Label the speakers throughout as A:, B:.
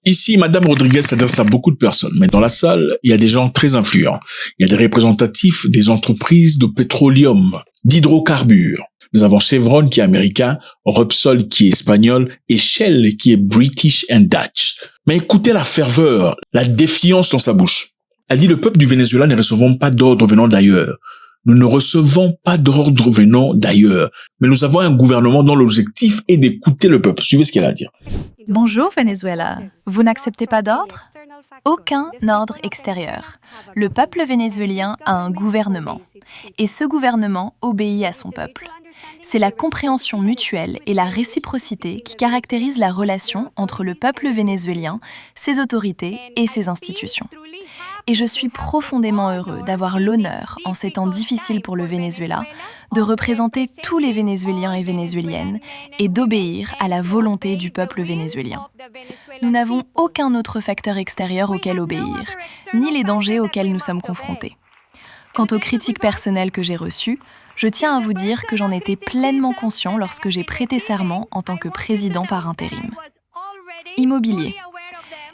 A: Ici, Madame Rodriguez s'adresse à beaucoup de personnes, mais dans la salle, il y a des gens très influents. Il y a des représentatifs des entreprises de pétroleum, d'hydrocarbures. Nous avons Chevron qui est américain, Repsol qui est espagnol et Shell qui est British and Dutch. Mais écoutez la ferveur, la défiance dans sa bouche. Elle dit le peuple du Venezuela ne recevons pas d'ordre venant d'ailleurs. Nous ne recevons pas d'ordre venant d'ailleurs. Mais nous avons un gouvernement dont l'objectif est d'écouter le peuple. Suivez ce qu'elle a à dire.
B: Bonjour Venezuela, vous n'acceptez pas d'ordre ? Aucun ordre extérieur. Le peuple vénézuélien a un gouvernement. Et ce gouvernement obéit à son peuple. C'est la compréhension mutuelle et la réciprocité qui caractérisent la relation entre le peuple vénézuélien, ses autorités et ses institutions. Et je suis profondément heureux d'avoir l'honneur, en ces temps difficiles pour le Venezuela, de représenter tous les Vénézuéliens et Vénézuéliennes et d'obéir à la volonté du peuple vénézuélien. Nous n'avons aucun autre facteur extérieur auquel obéir, ni les dangers auxquels nous sommes confrontés. Quant aux critiques personnelles que j'ai reçues, je tiens à vous dire que j'en étais pleinement conscient lorsque j'ai prêté serment en tant que président par intérim. Immobilier.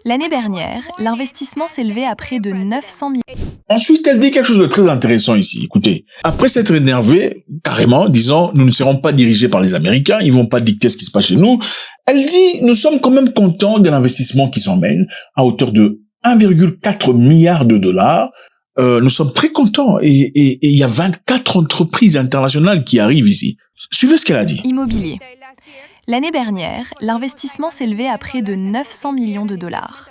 B: L'année dernière, l'investissement s'élevait à près de 900 millions.
A: Ensuite, elle dit quelque chose de très intéressant ici. Écoutez, après s'être énervée, carrément, disant, nous ne serons pas dirigés par les Américains, ils vont pas dicter ce qui se passe chez nous. Elle dit, nous sommes quand même contents de l'investissement qui s'emmène à hauteur de 1,4 milliard de dollars. Nous sommes très contents et il y a 24 entreprises internationales qui arrivent ici. Suivez ce qu'elle a dit.
B: Immobilier. L'année dernière, l'investissement s'élevait à près de 900 millions de dollars.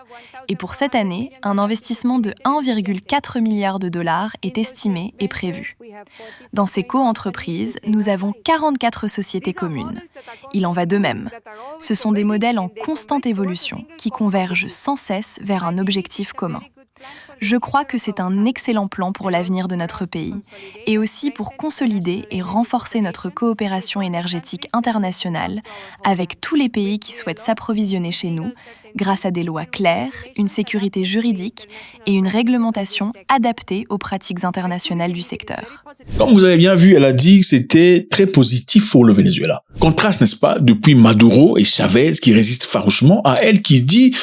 B: Et pour cette année, un investissement de 1,4 milliard de dollars est estimé et prévu. Dans ces co-entreprises, nous avons 44 sociétés communes. Il en va de même. Ce sont des modèles en constante évolution qui convergent sans cesse vers un objectif commun. Je crois que c'est un excellent plan pour l'avenir de notre pays et aussi pour consolider et renforcer notre coopération énergétique internationale avec tous les pays qui souhaitent s'approvisionner chez nous grâce à des lois claires, une sécurité juridique et une réglementation adaptée aux pratiques internationales du secteur.
A: Comme vous avez bien vu, elle a dit que c'était très positif pour le Venezuela. Contraste, n'est-ce pas, depuis Maduro et Chavez qui résistent farouchement à elle qui dit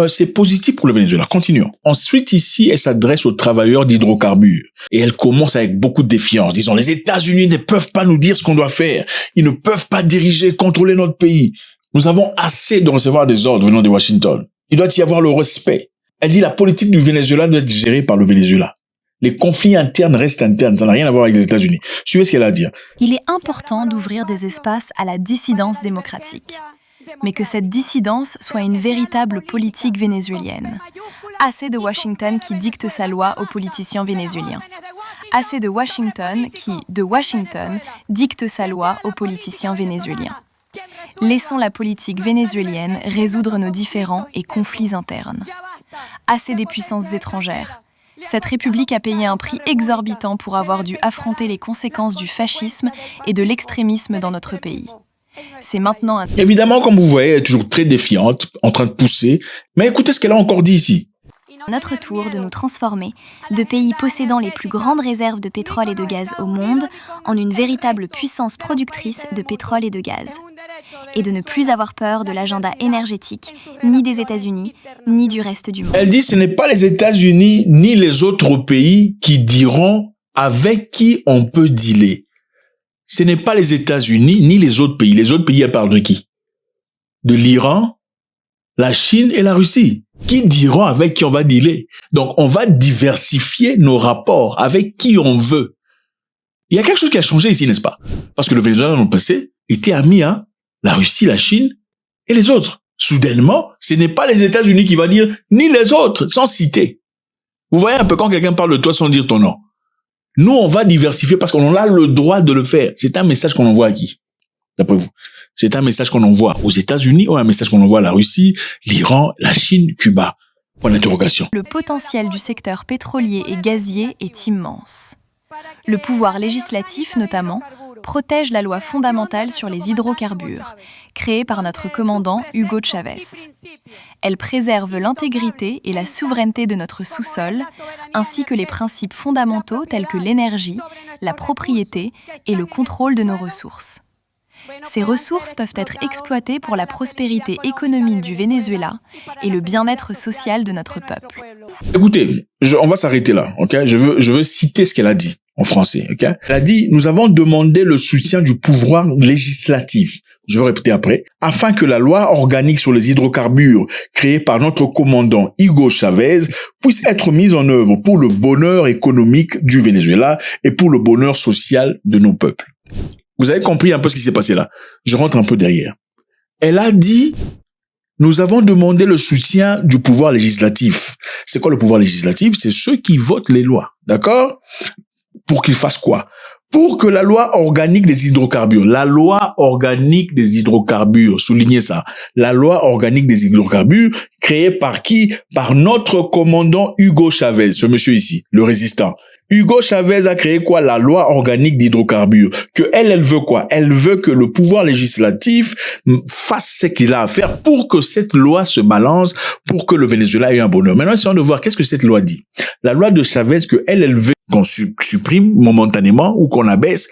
A: c'est positif pour le Venezuela. Continuons. Ensuite, ici, elle s'adresse aux travailleurs d'hydrocarbures. Et elle commence avec beaucoup de défiance, disant les États-Unis ne peuvent pas nous dire ce qu'on doit faire. Ils ne peuvent pas diriger, contrôler notre pays. Nous avons assez de recevoir des ordres venant de Washington. Il doit y avoir le respect. Elle dit la politique du Venezuela doit être gérée par le Venezuela. Les conflits internes restent internes, ça n'a rien à voir avec les États-Unis. Suivez ce qu'elle a à dire.
B: Il est important d'ouvrir des espaces à la dissidence démocratique, mais que cette dissidence soit une véritable politique vénézuélienne. Assez de Washington qui dicte sa loi aux politiciens vénézuéliens. Assez de Washington qui, de Washington, dicte sa loi aux politiciens vénézuéliens. Laissons la politique vénézuélienne résoudre nos différends et conflits internes. Assez des puissances étrangères. Cette république a payé un prix exorbitant pour avoir dû affronter les conséquences du fascisme et de l'extrémisme dans notre pays. C'est maintenant un...
A: Évidemment, comme vous voyez, elle est toujours très défiante, en train de pousser. Mais écoutez ce qu'elle a encore dit ici.
C: Notre tour de nous transformer de pays possédant les plus grandes réserves de pétrole et de gaz au monde en une véritable puissance productrice de pétrole et de gaz. Et de ne plus avoir peur de l'agenda énergétique, ni des États-Unis, ni du reste du monde.
A: Elle dit ce n'est pas les États-Unis ni les autres pays qui diront avec qui on peut dealer. Ce n'est pas les États-Unis ni les autres pays. Les autres pays, elle parle de qui? De l'Iran, la Chine et la Russie. Qui diront avec qui on va dealer? Donc, on va diversifier nos rapports avec qui on veut. Il y a quelque chose qui a changé ici, n'est-ce pas? Parce que le Venezuela, dans le passé, était ami à la Russie, la Chine et les autres. Soudainement, ce n'est pas les États-Unis qui vont dire, ni les autres, sans citer. Vous voyez un peu quand quelqu'un parle de toi sans dire ton nom. Nous, on va diversifier parce qu'on a le droit de le faire. C'est un message qu'on envoie à qui? D'après vous? C'est un message qu'on envoie aux États-Unis ou un message qu'on envoie à la Russie, l'Iran, la Chine, Cuba? Point d'interrogation.
B: Le potentiel du secteur pétrolier et gazier est immense. Le pouvoir législatif, notamment, protège la loi fondamentale sur les hydrocarbures, créée par notre commandant Hugo Chavez. Elle préserve l'intégrité et la souveraineté de notre sous-sol, ainsi que les principes fondamentaux tels que l'énergie, la propriété et le contrôle de nos ressources. Ces ressources peuvent être exploitées pour la prospérité économique du Venezuela et le bien-être social de notre peuple.
A: Écoutez, on va s'arrêter là, ok? Je veux citer ce qu'elle a dit en français, ok? Elle a dit, nous avons demandé le soutien du pouvoir législatif. Je vais répéter après. Afin que la loi organique sur les hydrocarbures créée par notre commandant Hugo Chavez puisse être mise en œuvre pour le bonheur économique du Venezuela et pour le bonheur social de nos peuples. Vous avez compris un peu ce qui s'est passé là. Je rentre un peu derrière. Elle a dit, nous avons demandé le soutien du pouvoir législatif. C'est quoi le pouvoir législatif? C'est ceux qui votent les lois. D'accord? Pour qu'ils fassent quoi? Pour que la loi organique des hydrocarbures, soulignez ça, la loi organique des hydrocarbures, créée par qui? Par notre commandant Hugo Chavez, ce monsieur ici, le résistant. Hugo Chavez a créé quoi? La loi organique d'hydrocarbures. Que elle veut quoi? Elle veut que le pouvoir législatif fasse ce qu'il a à faire pour que cette loi se balance, pour que le Venezuela ait un bonheur. Maintenant, essayons de voir qu'est-ce que cette loi dit. La loi de Chavez, que elle veut qu'on supprime momentanément ou qu'on abaisse.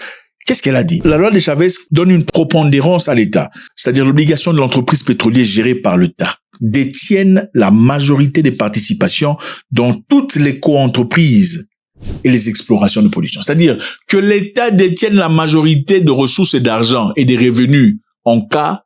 A: Qu'est-ce qu'elle a dit? La loi de Chavez donne une prépondérance à l'État, c'est-à-dire l'obligation de l'entreprise pétrolière gérée par l'État détiennent la majorité des participations dans toutes les co-entreprises et les explorations de production. C'est-à-dire que l'État détienne la majorité de ressources et d'argent et des revenus en cas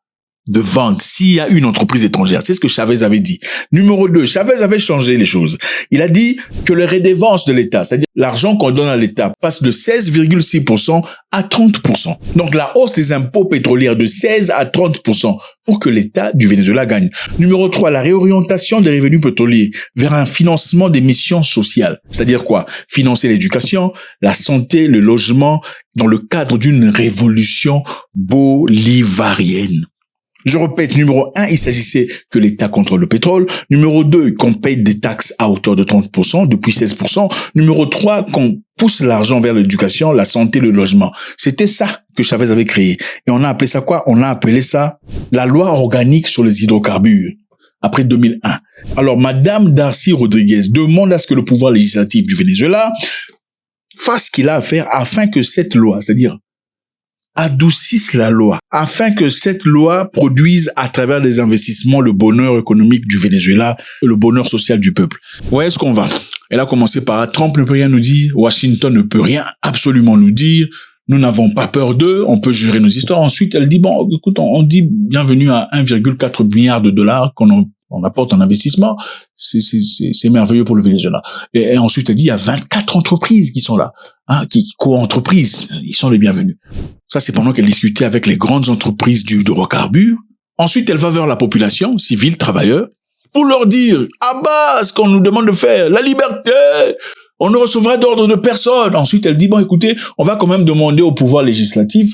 A: de vente s'il y a une entreprise étrangère. C'est ce que Chavez avait dit. Numéro 2, Chavez avait changé les choses. Il a dit que les redevances de l'État, c'est-à-dire l'argent qu'on donne à l'État, passe de 16,6% à 30%. Donc la hausse des impôts pétroliers de 16 à 30% pour que l'État du Venezuela gagne. Numéro 3, la réorientation des revenus pétroliers vers un financement des missions sociales. C'est-à-dire quoi? Financer l'éducation, la santé, le logement, dans le cadre d'une révolution bolivarienne. Je répète, numéro 1, il s'agissait que l'État contrôle le pétrole. Numéro 2, qu'on paye des taxes à hauteur de 30%, depuis 16%. Numéro 3, qu'on pousse l'argent vers l'éducation, la santé, le logement. C'était ça que Chavez avait créé. Et on a appelé ça quoi? On a appelé ça la loi organique sur les hydrocarbures, après 2001. Alors, Madame Darcy Rodriguez demande à ce que le pouvoir législatif du Venezuela fasse ce qu'il a à faire afin que cette loi, c'est-à-dire adoucissent la loi, afin que cette loi produise à travers des investissements le bonheur économique du Venezuela et le bonheur social du peuple. Où est-ce qu'on va? Elle a commencé par Trump ne peut rien nous dire, Washington ne peut rien absolument nous dire, nous n'avons pas peur d'eux, on peut gérer nos histoires. Ensuite, elle dit, bon, écoute, on dit bienvenue à 1,4 milliard de dollars qu'on apporte en investissement, c'est merveilleux pour le Venezuela. Et ensuite, elle dit, il y a 24 entreprises qui sont là, qui co-entreprises, ils sont les bienvenus. Ça, c'est pendant qu'elle discutait avec les grandes entreprises du hydrocarbure. Ensuite, elle va vers la population, civile, travailleurs, pour leur dire, à bas, ce qu'on nous demande de faire, la liberté, on ne recevra d'ordre de personne. Ensuite, elle dit, bon, écoutez, on va quand même demander au pouvoir législatif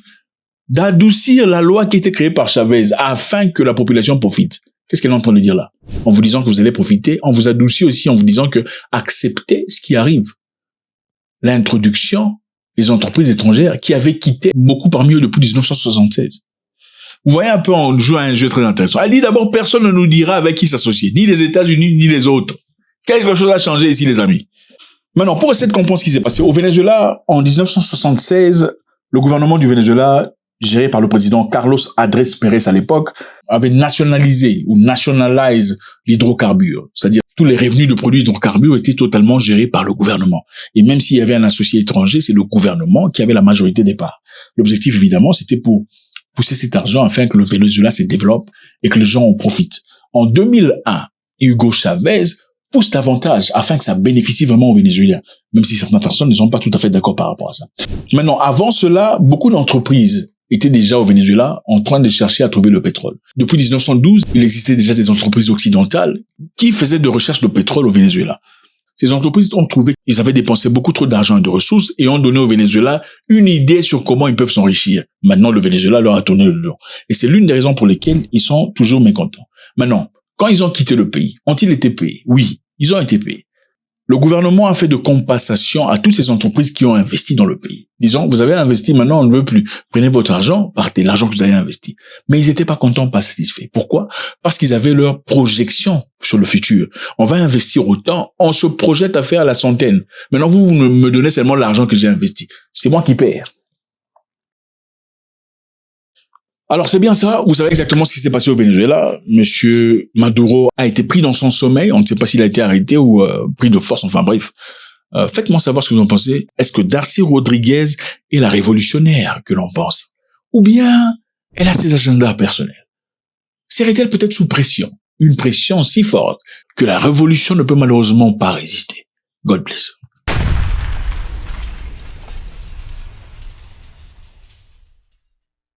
A: d'adoucir la loi qui a été créée par Chavez afin que la population profite. Qu'est-ce qu'elle est en train de dire là? En vous disant que vous allez profiter, on vous adoucit aussi en vous disant que acceptez ce qui arrive. L'introduction des entreprises étrangères qui avaient quitté beaucoup parmi eux depuis 1976. Vous voyez un peu, on joue à un jeu très intéressant. Elle dit d'abord, personne ne nous dira avec qui s'associer, ni les États-Unis, ni les autres. Quelque chose a changé ici, les amis. Maintenant, pour essayer de comprendre ce qui s'est passé, au Venezuela, en 1976, le gouvernement du Venezuela, géré par le président Carlos Andrés Pérez à l'époque, avait nationalisé ou nationalise l'hydrocarbure. C'est-à-dire tous les revenus de produits d'hydrocarbures étaient totalement gérés par le gouvernement. Et même s'il y avait un associé étranger, c'est le gouvernement qui avait la majorité des parts. L'objectif, évidemment, c'était pour pousser cet argent afin que le Venezuela se développe et que les gens en profitent. En 2001, Hugo Chavez pousse davantage afin que ça bénéficie vraiment aux Vénézuéliens, même si certaines personnes ne sont pas tout à fait d'accord par rapport à ça. Maintenant, avant cela, beaucoup d'entreprises étaient déjà au Venezuela en train de chercher à trouver le pétrole. Depuis 1912, il existait déjà des entreprises occidentales qui faisaient de recherche de pétrole au Venezuela. Ces entreprises ont trouvé qu'ils avaient dépensé beaucoup trop d'argent et de ressources et ont donné au Venezuela une idée sur comment ils peuvent s'enrichir. Maintenant, le Venezuela leur a tourné le dos. Et c'est l'une des raisons pour lesquelles ils sont toujours mécontents. Maintenant, quand ils ont quitté le pays, ont-ils été payés? Oui, ils ont été payés. Le gouvernement a fait de compensation à toutes ces entreprises qui ont investi dans le pays. Disons, vous avez investi, maintenant on ne veut plus. Prenez votre argent, partez l'argent que vous avez investi. Mais ils n'étaient pas contents, pas satisfaits. Pourquoi? Parce qu'ils avaient leur projection sur le futur. On va investir autant, on se projette à faire la centaine. Maintenant, vous me donnez seulement l'argent que j'ai investi. C'est moi qui perds. Alors c'est bien ça, vous savez exactement ce qui s'est passé au Venezuela. Monsieur Maduro a été pris dans son sommeil, on ne sait pas s'il a été arrêté ou pris de force, enfin bref. Faites-moi savoir ce que vous en pensez. Est-ce que Darcy Rodriguez est la révolutionnaire que l'on pense? Ou bien elle a ses agendas personnels? Serait-elle peut-être sous pression? Une pression si forte que la révolution ne peut malheureusement pas résister. God bless.